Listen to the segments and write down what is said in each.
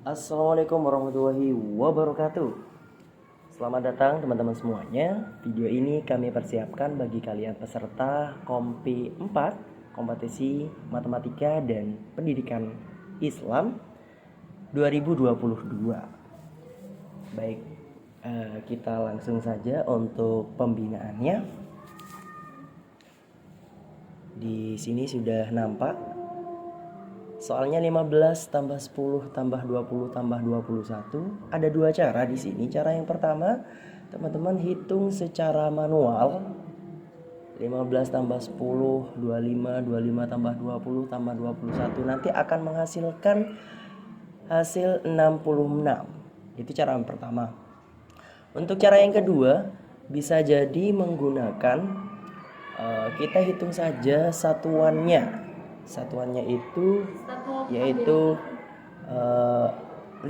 Assalamualaikum warahmatullahi wabarakatuh. Selamat datang teman-teman semuanya. Video ini kami persiapkan bagi kalian peserta Kompi 4, Kompetisi Matematika dan Pendidikan Islam 2022. Baik, kita langsung saja untuk pembinaannya. Di sini sudah nampak soalnya 15 tambah 10 tambah 20 tambah 21. Ada dua cara di sini. Cara yang pertama, teman-teman hitung secara manual. 15 tambah 10, 25, 25 tambah 20 tambah 21 nanti akan menghasilkan hasil 66. Itu cara yang pertama. Untuk cara yang kedua, bisa jadi menggunakan kita hitung saja satuannya. Satuannya itu yaitu 5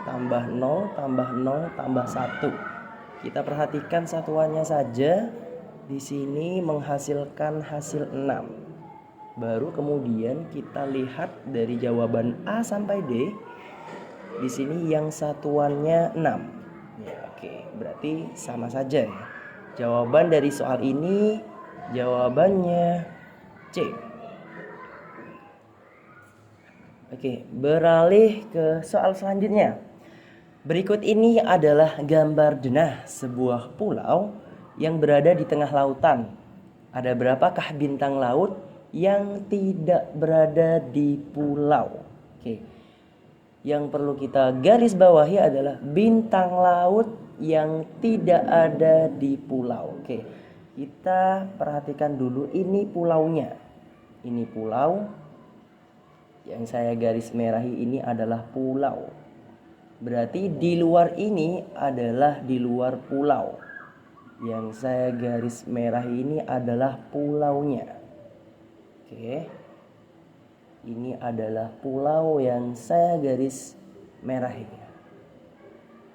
tambah 0 tambah 0 tambah 1. Kita perhatikan satuannya saja. Di sini menghasilkan hasil 6. Baru kemudian kita lihat dari jawaban A sampai D. Di sini yang satuannya 6. Ya, oke, berarti sama saja ya. Jawaban dari soal ini jawabannya C. Oke, beralih ke soal selanjutnya. Berikut ini adalah gambar denah sebuah pulau yang berada di tengah lautan. Ada berapakah bintang laut yang tidak berada di pulau? Oke. Yang perlu kita garis bawahi adalah bintang laut yang tidak ada di pulau. Oke. Kita perhatikan dulu ini pulaunya. Ini pulau. Yang saya garis merahi ini adalah pulau. Berarti di luar ini adalah di luar pulau. Yang saya garis merahi ini adalah pulaunya. Oke. Ini adalah pulau yang saya garis merahi.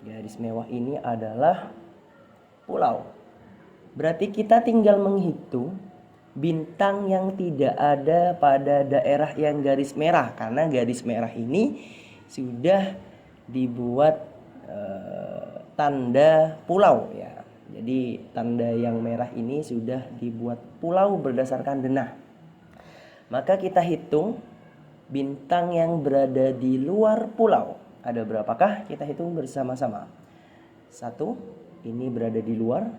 Garis mewah ini adalah pulau. Berarti kita tinggal menghitung bintang yang tidak ada pada daerah yang garis merah, karena garis merah ini sudah dibuat tanda pulau ya. Jadi tanda yang merah ini sudah dibuat pulau berdasarkan denah. Maka kita hitung bintang yang berada di luar pulau. Ada berapakah? Kita hitung bersama-sama. 1, ini berada di luar.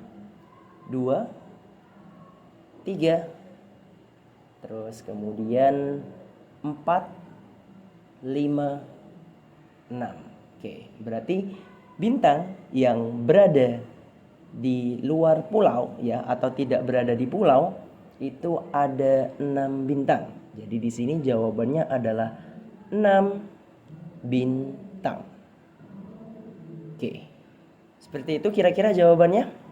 2, 3, terus kemudian 4, 5, 6. Oke, berarti bintang yang berada di luar pulau ya, atau tidak berada di pulau itu ada 6 bintang. Jadi di sini jawabannya adalah 6 bintang. Oke. Seperti itu kira-kira jawabannya.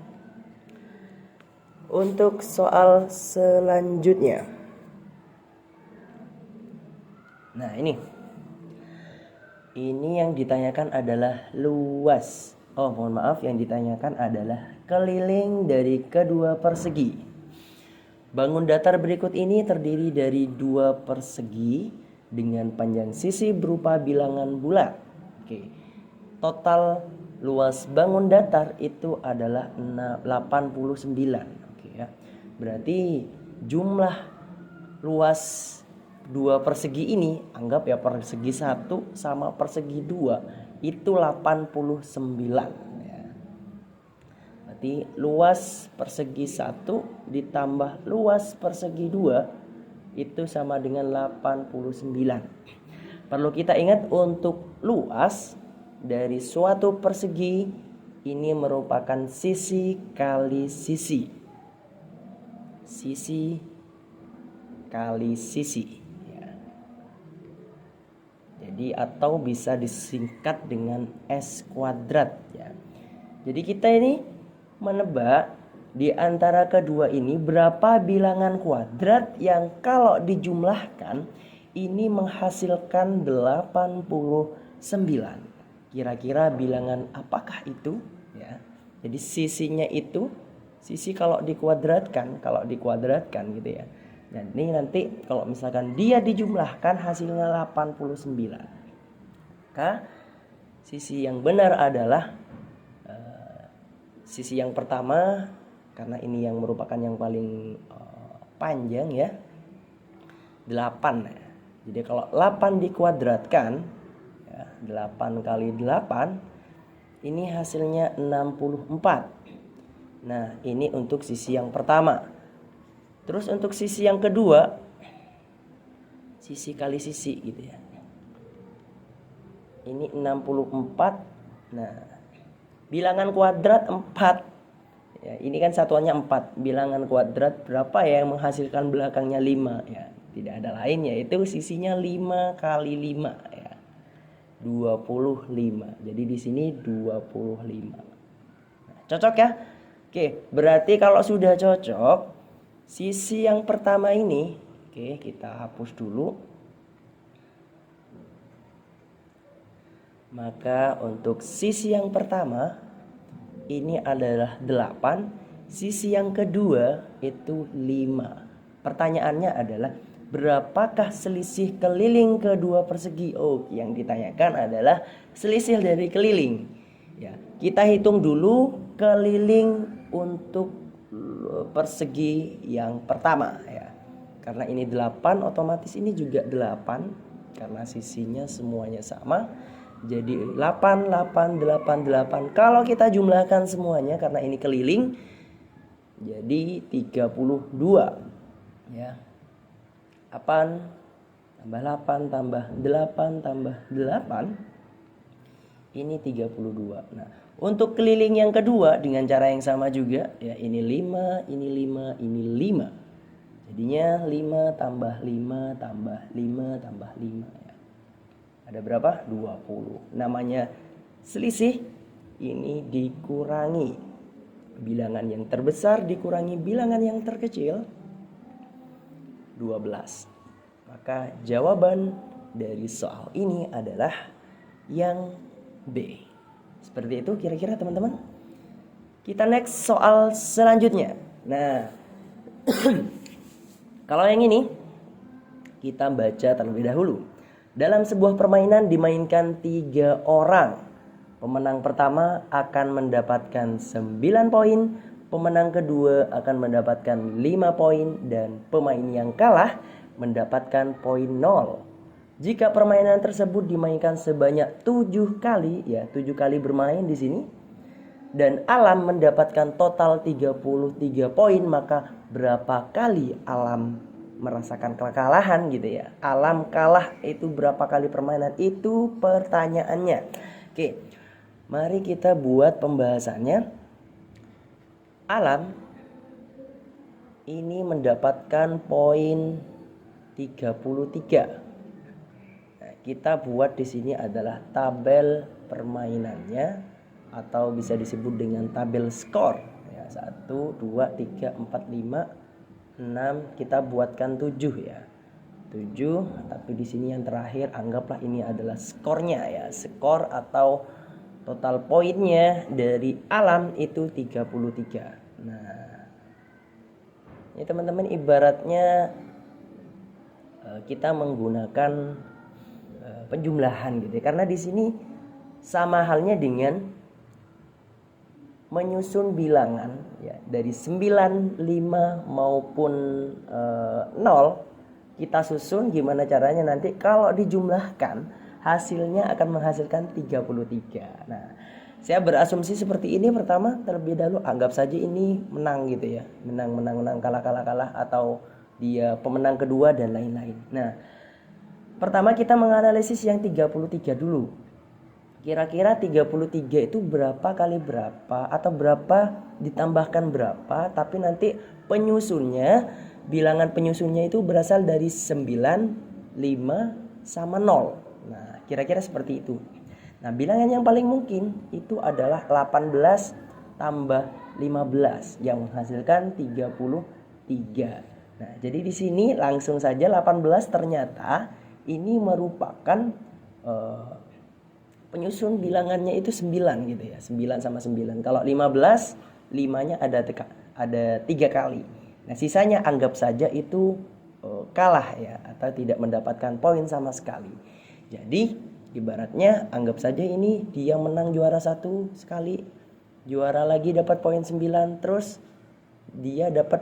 Untuk soal selanjutnya. Nah, ini yang ditanyakan adalah luas. Oh, mohon maaf, yang ditanyakan adalah keliling dari kedua persegi. Bangun datar berikut ini terdiri dari dua persegi dengan panjang sisi berupa bilangan bulat. Oke. Total luas bangun datar itu adalah 89. Ya. Berarti jumlah luas dua persegi ini, anggap ya persegi 1 sama persegi 2 itu 89 ya. Berarti luas persegi 1 ditambah luas persegi 2 itu sama dengan 89. Perlu kita ingat untuk luas dari suatu persegi ini merupakan sisi kali sisi. Sisi kali sisi ya. Jadi atau bisa disingkat dengan S kuadrat ya. Jadi kita ini menebak di antara kedua ini berapa bilangan kuadrat yang kalau dijumlahkan ini menghasilkan 89. Kira-kira bilangan apakah itu ya. Jadi sisinya itu, sisi kalau dikuadratkan gitu ya. Dan ini nanti kalau misalkan dia dijumlahkan hasilnya 89. Maka sisi yang benar adalah sisi yang pertama, karena ini yang merupakan yang paling panjang ya, 8. Jadi kalau 8 dikuadratkan ya, 8 kali 8 ini hasilnya 64. Nah, ini untuk sisi yang pertama. Terus untuk sisi yang kedua, sisi kali sisi gitu ya. Ini 64. Nah, bilangan kuadrat 4. Ya, ini kan satuannya 4. Bilangan kuadrat berapa ya yang menghasilkan belakangnya 5 ya. Tidak ada lain, yaitu sisinya 5 kali 5 ya. 25. Jadi di sini 25. Nah, cocok ya? Oke, berarti kalau sudah cocok, sisi yang pertama ini, oke, kita hapus dulu. Maka untuk sisi yang pertama ini adalah 8, sisi yang kedua itu 5. Pertanyaannya adalah berapakah selisih keliling kedua persegi? Oh, yang ditanyakan adalah selisih dari keliling. Ya, kita hitung dulu keliling untuk persegi yang pertama ya. Karena ini 8, otomatis ini juga 8 karena sisinya semuanya sama. Jadi 8, 8, 8, 8. Kalau kita jumlahkan semuanya karena ini keliling, jadi 32 ya. 8 tambah 8 tambah 8 tambah 8 ini 32. Nah, untuk keliling yang kedua dengan cara yang sama juga ya, ini 5, ini 5, ini 5. Jadinya 5 tambah 5 tambah 5 tambah 5 ya. Ada berapa? 20. Namanya selisih, ini dikurangi bilangan yang terbesar dikurangi bilangan yang terkecil, 12. Maka jawaban dari soal ini adalah yang B. Seperti itu kira-kira teman-teman. Kita next soal selanjutnya. Nah, kalau yang ini kita baca terlebih dahulu. Dalam sebuah permainan dimainkan 3 orang. Pemenang pertama akan mendapatkan 9 poin, pemenang kedua akan mendapatkan 5 poin, dan pemain yang kalah mendapatkan poin 0. Jika permainan tersebut dimainkan sebanyak 7 kali, ya 7 kali bermain di sini, dan Alam mendapatkan total 33 poin, maka berapa kali Alam merasakan kekalahan gitu ya. Alam kalah itu berapa kali permainan, itu pertanyaannya. Oke, mari kita buat pembahasannya. Alam ini mendapatkan poin 33. Nah, kita buat di sini adalah tabel permainannya atau bisa disebut dengan tabel skor ya. 1 2 3 4 5 6, kita buatkan 7 ya. 7, tapi di sini yang terakhir anggaplah ini adalah skornya ya. Skor atau total poinnya dari Alam itu 33. Nah, ini teman-teman ibaratnya kita menggunakan penjumlahan gitu ya. Karena di sini sama halnya dengan menyusun bilangan ya, dari 9, 5 maupun 0 kita susun gimana caranya nanti kalau dijumlahkan hasilnya akan menghasilkan 33. Nah, saya berasumsi seperti ini. Pertama, terlebih dahulu anggap saja ini menang gitu ya. Menang, kalah, atau dia pemenang kedua dan lain-lain. Nah, pertama kita menganalisis yang 33 dulu. Kira-kira 33 itu berapa kali berapa atau berapa ditambahkan berapa, tapi nanti penyusunnya, bilangan penyusunnya itu berasal dari 9, 5 sama 0. Nah, kira-kira seperti itu. Nah, bilangan yang paling mungkin itu adalah 18 tambah 15 yang menghasilkan 33. Nah, jadi di sini langsung saja 18 ternyata ini merupakan penyusun bilangannya itu 9 gitu ya. 9 sama 9. Kalau 15, 5-nya ada 3 kali. Nah, sisanya anggap saja itu kalah ya, atau tidak mendapatkan poin sama sekali. Jadi Ibaratnya anggap saja ini dia menang juara 1 sekali, juara lagi dapat poin 9, terus dia dapat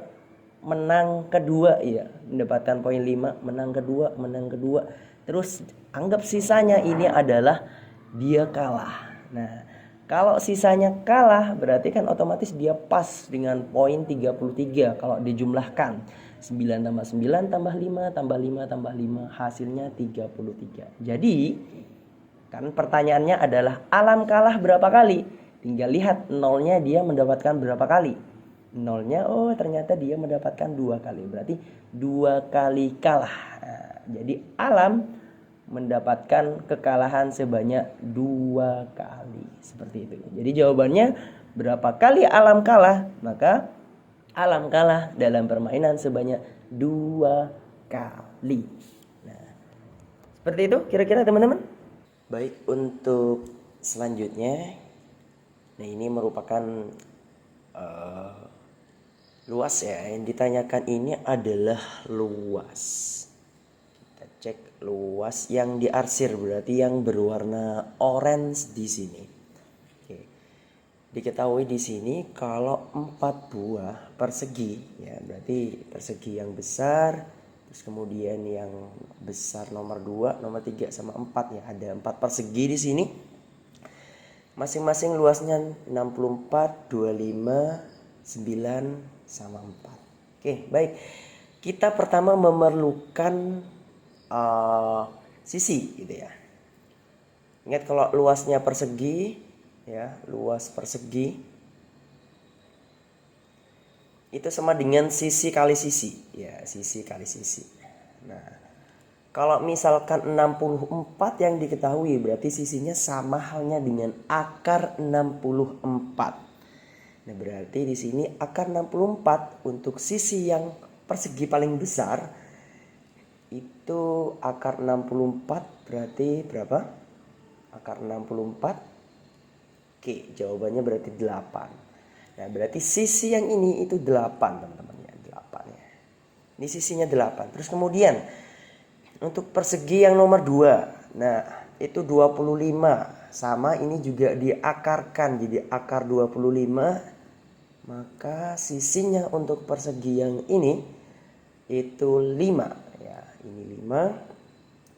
menang kedua ya, mendapatkan poin 5, menang kedua. Terus anggap sisanya ini adalah dia kalah. Nah, kalau sisanya kalah berarti kan otomatis dia pas dengan poin 33 kalau dijumlahkan. 9 tambah 9 tambah 5 tambah 5 tambah 5 hasilnya 33. Jadi kan pertanyaannya adalah Alam kalah berapa kali? Tinggal lihat nolnya dia mendapatkan berapa kali. Nolnya ternyata dia mendapatkan 2 kali. Berarti 2 kali kalah. Nah, jadi Alam mendapatkan kekalahan sebanyak 2 kali. Seperti itu. Jadi jawabannya berapa kali Alam kalah? Maka Alam kalah dalam permainan sebanyak 2 kali. Nah, seperti itu kira-kira teman-teman. Baik, untuk selanjutnya, nah ini merupakan luas ya. Yang ditanyakan ini adalah luas. Kita cek luas yang diarsir, berarti yang berwarna orange di sini. Oke. Diketahui di sini kalau 4 buah persegi ya, berarti persegi yang besar. Terus kemudian yang besar nomor 2, nomor 3 sama 4 ya. Ada 4 persegi di sini. Masing-masing luasnya 64, 25, 9 sama 4. Oke, baik. Kita pertama memerlukan sisi gitu ya. Ingat kalau luasnya persegi ya, luas persegi itu sama dengan sisi kali sisi ya, sisi kali sisi. Nah, kalau misalkan 64 yang diketahui berarti sisinya sama halnya dengan akar 64. Nah, berarti di sini akar 64 untuk sisi yang persegi paling besar itu akar 64 berarti berapa? Akar 64. Oke, jawabannya berarti 8. Nah, berarti sisi yang ini itu 8 teman-teman ya, 8 ya. Ini sisinya 8. Terus kemudian untuk persegi yang nomor 2. Nah, itu 25. Sama ini juga diakarkan jadi akar 25. Maka sisinya untuk persegi yang ini itu 5 ya. Ini 5.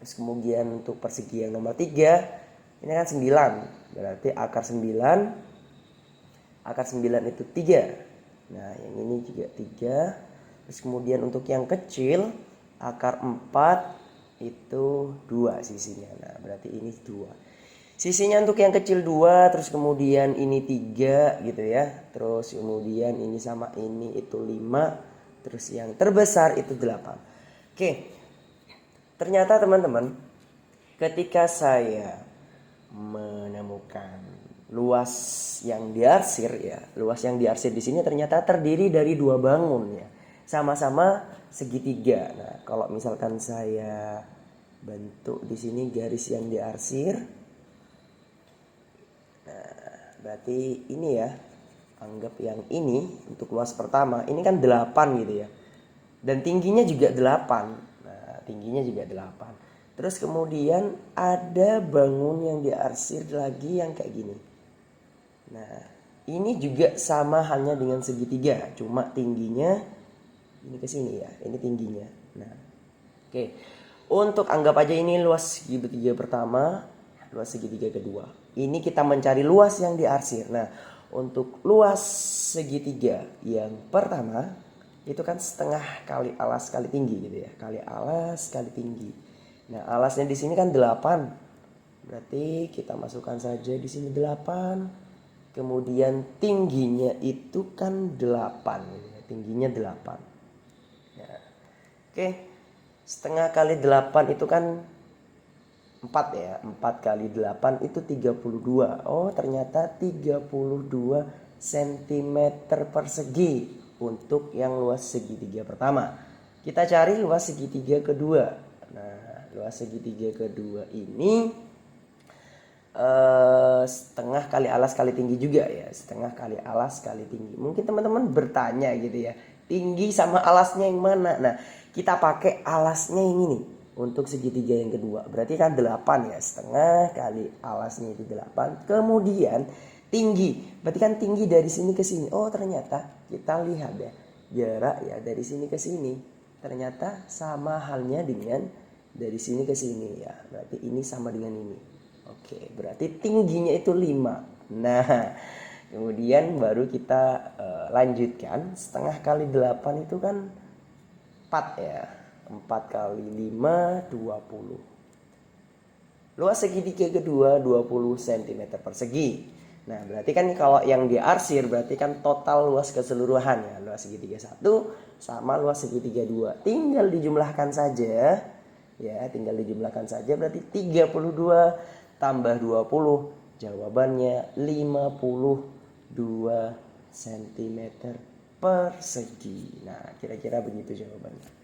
Terus kemudian untuk persegi yang nomor 3 ini kan 9. Berarti akar 9. Akar 9 itu 3. Nah, yang ini juga 3. Terus kemudian untuk yang kecil akar 4 itu 2 sisinya. Nah, berarti ini 2. Sisinya untuk yang kecil 2, terus kemudian ini 3 gitu ya. Terus kemudian ini sama ini itu 5. Terus yang terbesar itu 8. Oke. Ternyata teman-teman, ketika saya menemukan luas yang diarsir ya, luas yang diarsir di sini ternyata terdiri dari 2 bangun ya, sama-sama segitiga. Nah, kalau misalkan saya bentuk di sini garis yang diarsir, nah berarti ini ya, anggap yang ini untuk luas pertama ini kan 8 gitu ya, dan tingginya juga 8. Nah, tingginya juga 8. Terus kemudian ada bangun yang diarsir lagi yang kayak gini. Nah, ini juga sama halnya dengan segitiga, cuma tingginya ini ke sini ya, ini tingginya. Nah, oke. Untuk anggap aja ini luas segitiga pertama, luas segitiga kedua. Ini kita mencari luas yang diarsir. Nah, untuk luas segitiga yang pertama itu kan setengah kali alas kali tinggi gitu ya, kali alas kali tinggi. Nah, alasnya di sini kan 8. Berarti kita masukkan saja di sini 8. Kemudian tingginya itu kan 8. Tingginya 8. Ya. Oke. Setengah kali 8 itu kan 4 ya. 4 kali 8 itu 32. Oh, ternyata 32 cm persegi untuk yang luas segitiga pertama. Kita cari luas segitiga kedua. Nah, luas segitiga kedua ini setengah kali alas kali tinggi juga ya, setengah kali alas kali tinggi. Mungkin teman-teman bertanya gitu ya, tinggi sama alasnya yang mana? Nah, kita pakai alasnya yang ini. untuk segitiga yang kedua. Berarti kan 8 ya, setengah kali alasnya itu 8. Kemudian tinggi, berarti kan tinggi dari sini ke sini. Oh ternyata kita lihat ya, jarak ya dari sini ke sini. Ternyata sama halnya dengan dari sini ke sini ya. Berarti ini sama dengan ini. Oke, berarti tingginya itu 5. Nah, kemudian baru kita lanjutkan. Setengah kali 8 itu kan 4 ya. 4 kali 5, 20. Luas segitiga kedua 20 cm persegi. Nah berarti kan kalau yang diarsir berarti kan total luas keseluruhan ya. Luas segitiga 1 sama luas segitiga 2. Tinggal dijumlahkan saja. Ya tinggal dijumlahkan saja, berarti 32 tambah 20. Jawabannya 52 cm persegi. Nah kira-kira begitu jawabannya.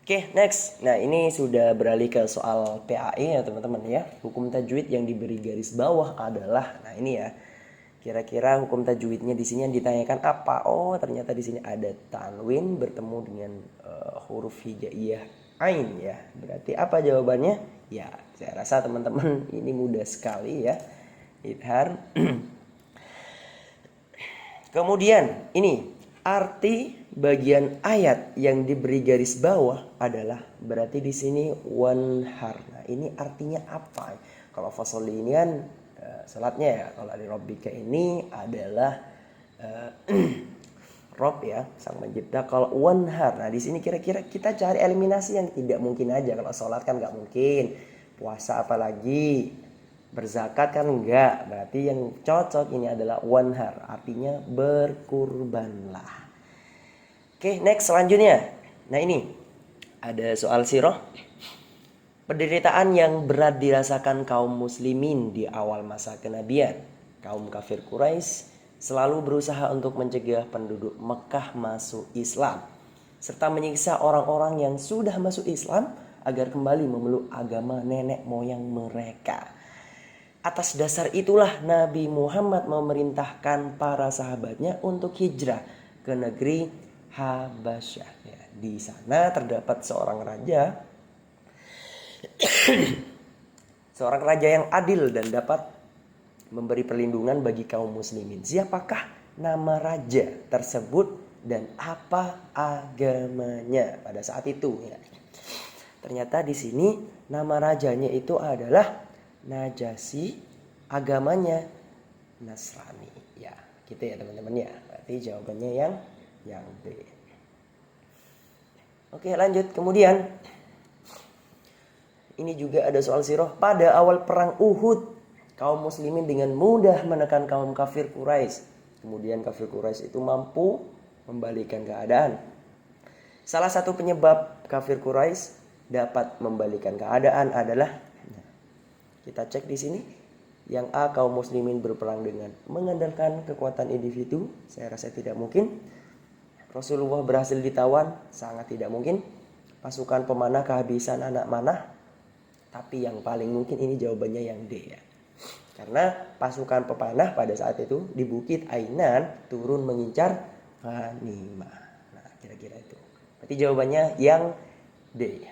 Oke, next. Nah, ini sudah beralih ke soal PAE ya, teman-teman ya. Hukum tajwid yang diberi garis bawah adalah, nah ini ya. Kira-kira hukum tajwidnya di sini yang ditanyakan apa? Oh, ternyata di sini ada tanwin bertemu dengan huruf hijaiyah ain ya. Berarti apa jawabannya? Ya, saya rasa teman-teman ini mudah sekali ya. Idhar. Kemudian ini arti bagian ayat yang diberi garis bawah adalah berarti di sini wanhar. Nah, ini artinya apa? Kalau fasoli ini kan salatnya ya. Kalau di Rabbika ini adalah Rob ya, sang mencipta. Kalau wanhar, nah di sini kira-kira kita cari eliminasi yang tidak mungkin aja. Kalau sholat kan nggak mungkin, puasa apalagi, berzakat kan enggak. Berarti yang cocok ini adalah wanhar, artinya berkurbanlah. Oke, next selanjutnya. Nah ini ada soal sirah. Penderitaan yang berat dirasakan kaum muslimin di awal masa kenabian. Kaum kafir Quraisy selalu berusaha untuk mencegah penduduk Mekah masuk Islam, serta menyiksa orang-orang yang sudah masuk Islam agar kembali memeluk agama nenek moyang mereka. Atas dasar itulah Nabi Muhammad memerintahkan para sahabatnya untuk hijrah ke negeri Habasyah. Ya, di sana terdapat seorang raja yang adil dan dapat memberi perlindungan bagi kaum muslimin. Siapakah nama raja tersebut dan apa agamanya pada saat itu? Ya. Ternyata di sini nama rajanya itu adalah Najasyi, agamanya Nasrani. Ya, gitu ya teman-teman ya. Berarti jawabannya yang B. Oke, lanjut. Kemudian ini juga ada soal sirah. Pada awal perang Uhud, kaum muslimin dengan mudah menekan kaum kafir Quraisy. Kemudian kafir Quraisy itu mampu membalikkan keadaan. Salah satu penyebab kafir Quraisy dapat membalikkan keadaan adalah, kita cek di sini. Yang A, kaum muslimin berperang dengan mengandalkan kekuatan individu. Saya rasa tidak mungkin. Rasulullah berhasil ditawan, sangat tidak mungkin. Pasukan pemanah kehabisan anak manah. Tapi yang paling mungkin ini jawabannya yang D ya. Karena pasukan pemanah pada saat itu di Bukit Ainan turun mengincar ghanimah. Nah, kira-kira itu. Berarti jawabannya yang D.